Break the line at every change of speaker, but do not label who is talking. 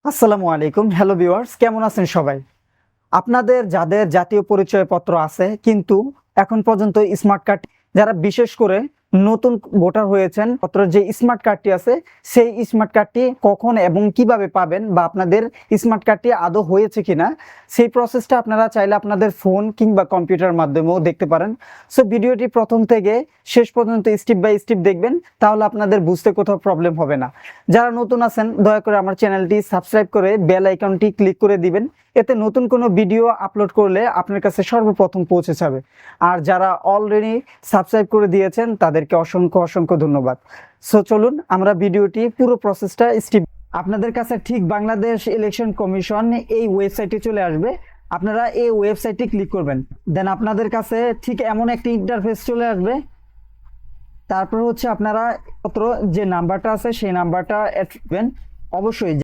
আসসালামু আলাইকুম, hello viewers, কেমন আছেন সবাই? আপনাদের যাদের জাতীয় পরিচয়পত্র আছে কিন্তু এখন পর্যন্ত স্মার্ট কার্ড, যারা বিশেষ করে নতুন ভোটার হয়েছেন, পত্র যে স্মার্ট কার্ডটি আছে সেই স্মার্ট কার্ডটি কখন এবং কিভাবে পাবেন বা আপনাদের স্মার্ট কার্ডটি আদৌ হয়েছে কিনা সেই প্রসেসটা আপনারা চাইলে আপনাদের ফোন কিংবা কম্পিউটার মাধ্যমেও দেখতে পারেন। সো ভিডিওটি প্রথম থেকে শেষ পর্যন্ত স্টেপ বাই স্টেপ দেখবেন, তাহলে আপনাদের বুঝতে কোথাও প্রবলেম হবে না। যারা নতুন আছেন দয়া করে আমার চ্যানেলটি সাবস্ক্রাইব করে বেল আইকনটি ক্লিক করে দিবেন, এতে নতুন কোনো ভিডিও আপলোড করলে আপনার কাছে সর্বপ্রথম পৌঁছে যাবে। আর যারা অলরেডি সাবস্ক্রাইব করে দিয়েছেন তাদেরকে অসংখ্য অসংখ্য ধন্যবাদ। সো চলুন আমরা ভিডিওটি পুরো প্রসেসটা স্টেপ, আপনাদের কাছে ঠিক বাংলাদেশ ইলেকশন কমিশন এই ওয়েবসাইটে চলে আসবে। আপনারা এই ওয়েবসাইটে ক্লিক করবেন, দেন আপনাদের কাছে ঠিক এমন একটি ইন্টারফেস চলে আসবে। তারপর হচ্ছে আপনারা পত্র যে নাম্বারটা আছে সেই নাম্বারটা অ্যাড করবেন অবশ্যই।